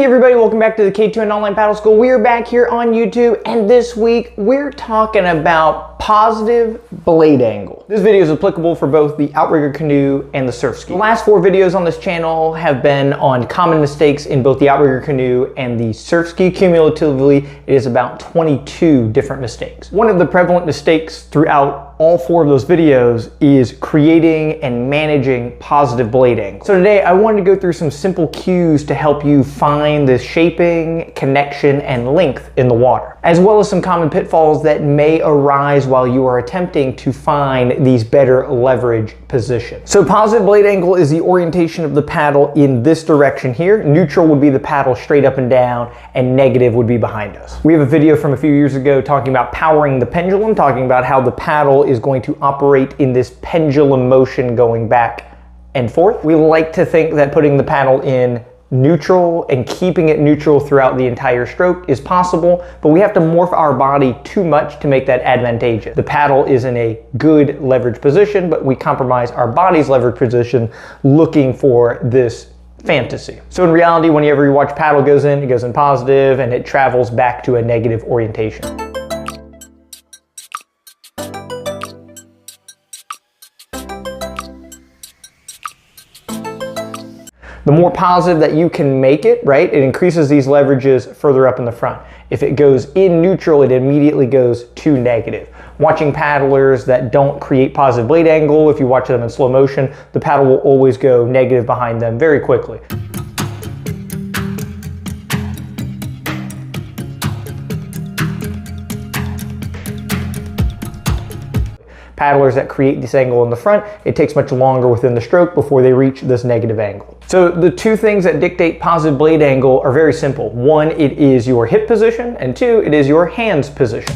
everybody, welcome back to the K2N Online Paddle School. We are back here on YouTube, and this week we're talking about positive blade angle. This video is applicable for both the outrigger canoe and the surf ski. The last 4 videos on this channel have been on common mistakes in both the outrigger canoe and the surf ski. Cumulatively, it is about 22 different mistakes. One of the prevalent mistakes throughout all 4 of those videos is creating and managing positive blade angle. So today I wanted to go through some simple cues to help you find the shaping, connection, and length in the water, as well as some common pitfalls that may arise while you are attempting to find these better leverage positions. So positive blade angle is the orientation of the paddle in this direction here. Neutral would be the paddle straight up and down, and negative would be behind us. We have a video from a few years ago talking about powering the pendulum, talking about how the paddle is going to operate in this pendulum motion going back and forth. We like to think that putting the paddle in neutral and keeping it neutral throughout the entire stroke is possible, but we have to morph our body too much to make that advantageous. The paddle is in a good leverage position, but we compromise our body's leverage position looking for this fantasy. So in reality, whenever you watch paddle goes in, it goes in positive and it travels back to a negative orientation. The more positive that you can make it, right, it increases these leverages further up in the front. If it goes in neutral, it immediately goes to negative. Watching paddlers that don't create positive blade angle, if you watch them in slow motion, the paddle will always go negative behind them very quickly. Paddlers that create this angle in the front, it takes much longer within the stroke before they reach this negative angle. So the 2 things that dictate positive blade angle are very simple. 1, it is your hip position, and 2, it is your hands position.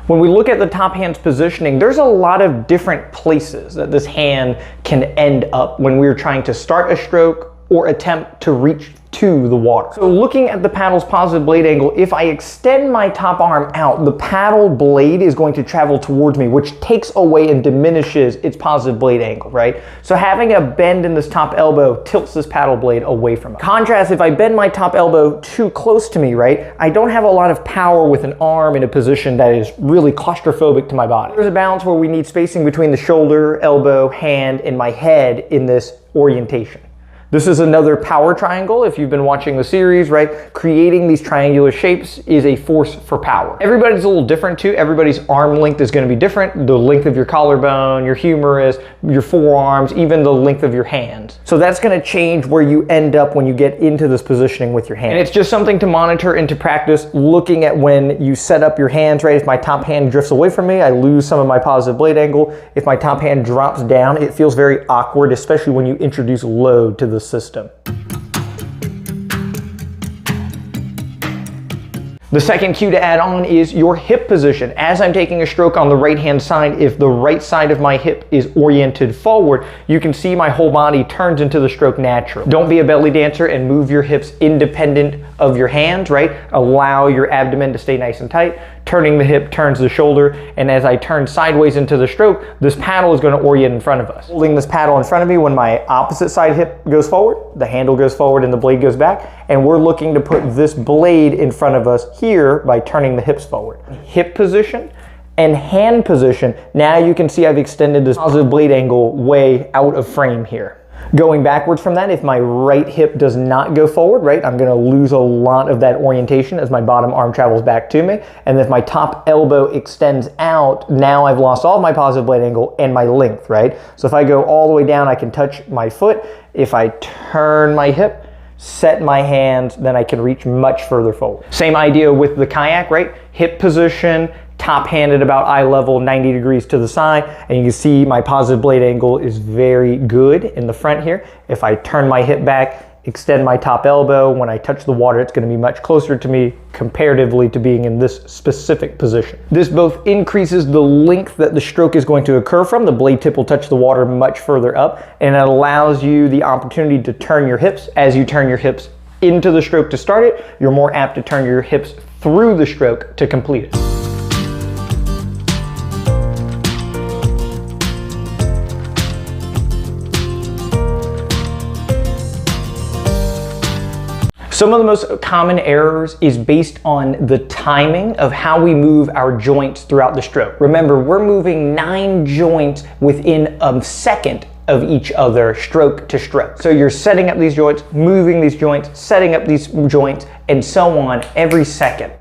When we look at the top hand's positioning, there's a lot of different places that this hand can end up when we're trying to start a stroke or attempt to reach to the water. So looking at the paddle's positive blade angle, if I extend my top arm out, the paddle blade is going to travel towards me, which takes away and diminishes its positive blade angle, right? So having a bend in this top elbow tilts this paddle blade away from it. Contrast, if I bend my top elbow too close to me, right, I don't have a lot of power with an arm in a position that is really claustrophobic to my body. There's a balance where we need spacing between the shoulder, elbow, hand, and my head in this orientation. This is another power triangle. If you've been watching the series, right? Creating these triangular shapes is a force for power. Everybody's a little different too. Everybody's arm length is going to be different. The length of your collarbone, your humerus, your forearms, even the length of your hands. So that's going to change where you end up when you get into this positioning with your hands. And it's just something to monitor and to practice, looking at when you set up your hands, right? If my top hand drifts away from me, I lose some of my positive blade angle. If my top hand drops down, it feels very awkward, especially when you introduce load to the system. The second cue to add on is your hip position. As I'm taking a stroke on the right hand side, if the right side of my hip is oriented forward, you can see my whole body turns into the stroke naturally. Don't be a belly dancer and move your hips independent of your hands, right? Allow your abdomen to stay nice and tight. Turning the hip turns the shoulder, and as I turn sideways into the stroke, this paddle is going to orient in front of us. Holding this paddle in front of me, when my opposite side hip goes forward, the handle goes forward and the blade goes back, and we're looking to put this blade in front of us here by turning the hips forward. Hip position and hand position, now you can see I've extended this positive blade angle way out of frame here. Going backwards from that, if my right hip does not go forward, right, I'm going to lose a lot of that orientation as my bottom arm travels back to me. And if my top elbow extends out, now I've lost all of my positive blade angle and my length, right? So if I go all the way down, I can touch my foot. If I turn my hip, set my hands, then I can reach much further forward. Same idea with the kayak, right? Hip position, top hand at about eye level, 90 degrees to the side, and you can see my positive blade angle is very good in the front here. If I turn my hip back, extend my top elbow, when I touch the water, it's going to be much closer to me comparatively to being in this specific position. This both increases the length that the stroke is going to occur from. The blade tip will touch the water much further up, and it allows you the opportunity to turn your hips. As you turn your hips into the stroke to start it, you're more apt to turn your hips through the stroke to complete it. Some of the most common errors is based on the timing of how we move our joints throughout the stroke. Remember, we're moving 9 joints within a second of each other, stroke to stroke. So you're setting up these joints, moving these joints, setting up these joints, and so on every second.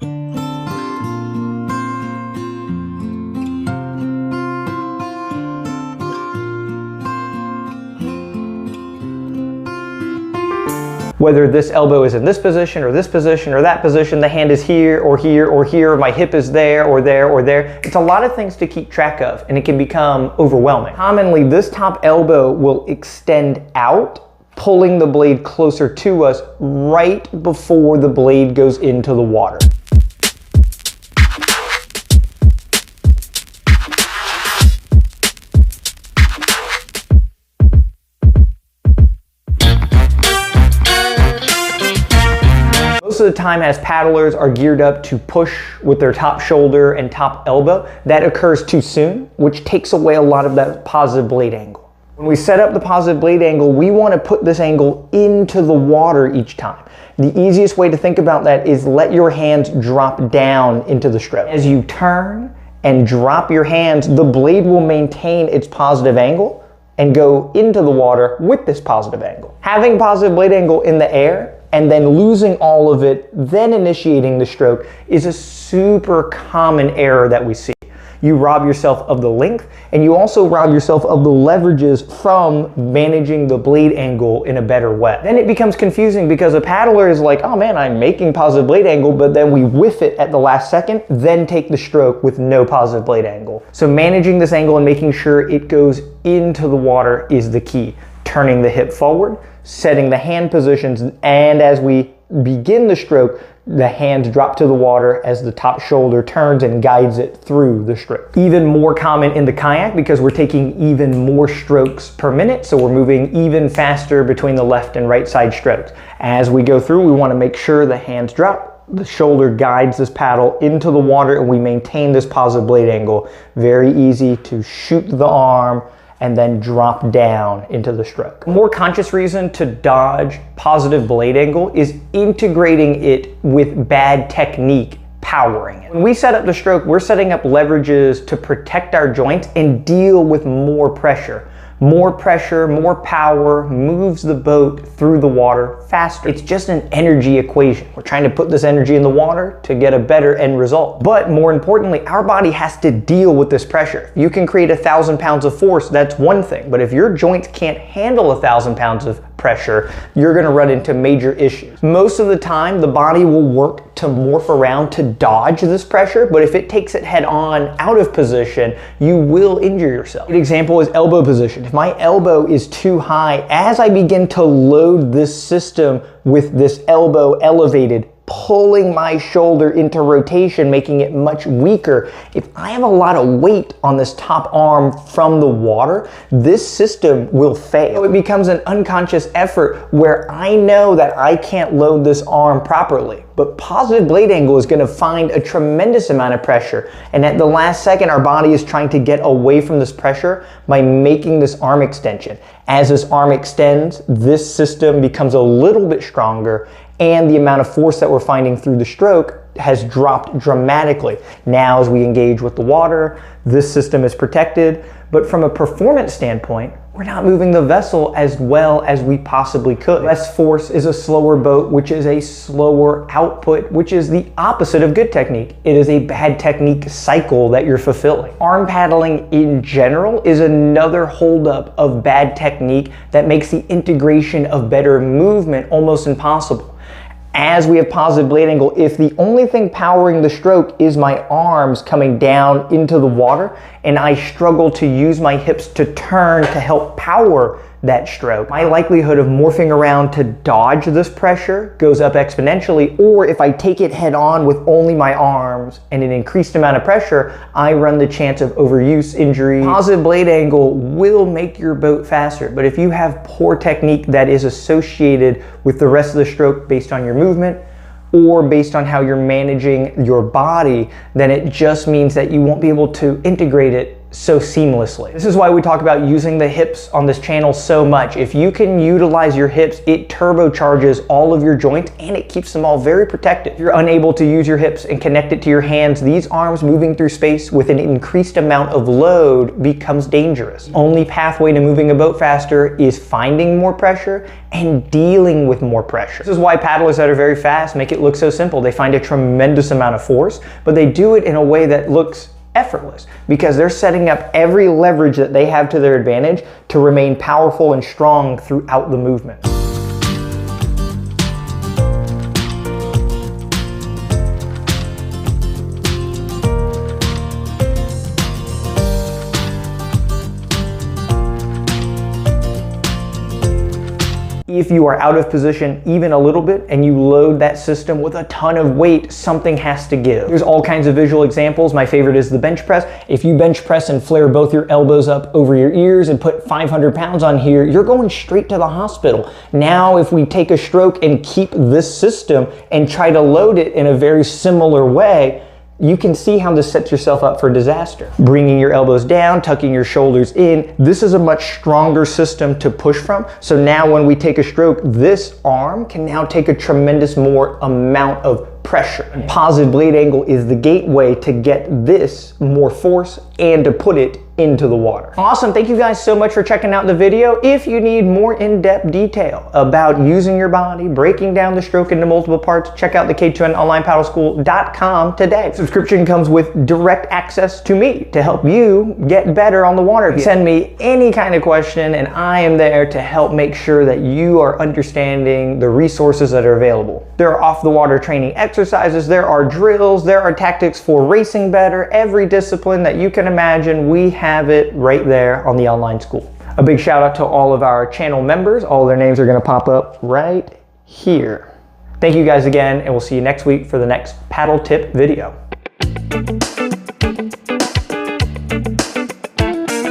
Whether this elbow is in this position or this position or that position, the hand is here or here or here, my hip is there or there or there. It's a lot of things to keep track of, and it can become overwhelming. Commonly, this top elbow will extend out, pulling the blade closer to us right before the blade goes into the water. Most of the time, as paddlers are geared up to push with their top shoulder and top elbow, that occurs too soon, which takes away a lot of that positive blade angle. When we set up the positive blade angle, we want to put this angle into the water each time. The easiest way to think about that is let your hands drop down into the stroke. As you turn and drop your hands, the blade will maintain its positive angle and go into the water with this positive angle. Having positive blade angle in the air and then losing all of it, then initiating the stroke, is a super common error that we see. You rob yourself of the length, and you also rob yourself of the leverages from managing the blade angle in a better way. Then it becomes confusing because a paddler is like, oh man, I'm making positive blade angle, but then we whiff it at the last second, then take the stroke with no positive blade angle. So managing this angle and making sure it goes into the water is the key. Turning the hip forward, setting the hand positions, and as we begin the stroke, the hands drop to the water as the top shoulder turns and guides it through the stroke. Even more common in the kayak because we're taking even more strokes per minute, so we're moving even faster between the left and right side strokes. As we go through, we want to make sure the hands drop, the shoulder guides this paddle into the water, and we maintain this positive blade angle. Very easy to shoot the arm and then drop down into the stroke. A more conscious reason to dodge positive blade angle is integrating it with bad technique, powering it. When we set up the stroke, we're setting up leverages to protect our joints and deal with more pressure. More pressure, more power moves the boat through the water faster. It's just an energy equation. We're trying to put this energy in the water to get a better end result. But more importantly, our body has to deal with this pressure. You can create 1,000 pounds of force, that's one thing. But if your joints can't handle 1,000 pounds of pressure, you're gonna run into major issues. Most of the time, the body will work to morph around to dodge this pressure, but if it takes it head on out of position, you will injure yourself. An example is elbow position. If my elbow is too high, as I begin to load this system with this elbow elevated, pulling my shoulder into rotation, making it much weaker. If I have a lot of weight on this top arm from the water, this system will fail. So it becomes an unconscious effort where I know that I can't load this arm properly. But positive blade angle is going to find a tremendous amount of pressure. And at the last second, our body is trying to get away from this pressure by making this arm extension. As this arm extends, this system becomes a little bit stronger, and the amount of force that we're finding through the stroke has dropped dramatically. Now, as we engage with the water, this system is protected, but from a performance standpoint, we're not moving the vessel as well as we possibly could. Less force is a slower boat, which is a slower output, which is the opposite of good technique. It is a bad technique cycle that you're fulfilling. Arm paddling in general is another holdup of bad technique that makes the integration of better movement almost impossible. As we have positive blade angle, if the only thing powering the stroke is my arms coming down into the water and I struggle to use my hips to turn to help power that stroke, my likelihood of morphing around to dodge this pressure goes up exponentially. Or if I take it head on with only my arms and an increased amount of pressure, I run the chance of overuse, injury. Positive blade angle will make your boat faster, but if you have poor technique that is associated with the rest of the stroke based on your movement or based on how you're managing your body, then it just means that you won't be able to integrate it so seamlessly. This is why we talk about using the hips on this channel so much. If you can utilize your hips, it turbocharges all of your joints and it keeps them all very protected. If you're unable to use your hips and connect it to your hands, these arms moving through space with an increased amount of load becomes dangerous. Only pathway to moving a boat faster is finding more pressure and dealing with more pressure. This is why paddlers that are very fast make it look so simple. They find a tremendous amount of force, but they do it in a way that looks effortless because they're setting up every leverage that they have to their advantage to remain powerful and strong throughout the movement. If you are out of position even a little bit and you load that system with a ton of weight, something has to give. There's all kinds of visual examples. My favorite is the bench press. If you bench press and flare both your elbows up over your ears and put 500 pounds on here, you're going straight to the hospital. Now, if we take a stroke and keep this system and try to load it in a very similar way, you can see how this sets yourself up for disaster. Bringing your elbows down, tucking your shoulders in. This is a much stronger system to push from. So now when we take a stroke, this arm can now take a tremendous more amount of pressure. And positive blade angle is the gateway to get this more force and to put it into the water. Awesome, thank you guys so much for checking out the video. If you need more in-depth detail about using your body, breaking down the stroke into multiple parts, check out the K2NOnlinePaddleSchool.com today. Subscription comes with direct access to me to help you get better on the water. Send me any kind of question and I am there to help make sure that you are understanding the resources that are available. There are off-the-water training exercises, there are drills, there are tactics for racing better, every discipline that you can imagine, we have it right there on the online school. A big shout out to all of our channel members. All their names are going to pop up right here. Thank you guys again, and we'll see you next week for the next paddle tip video.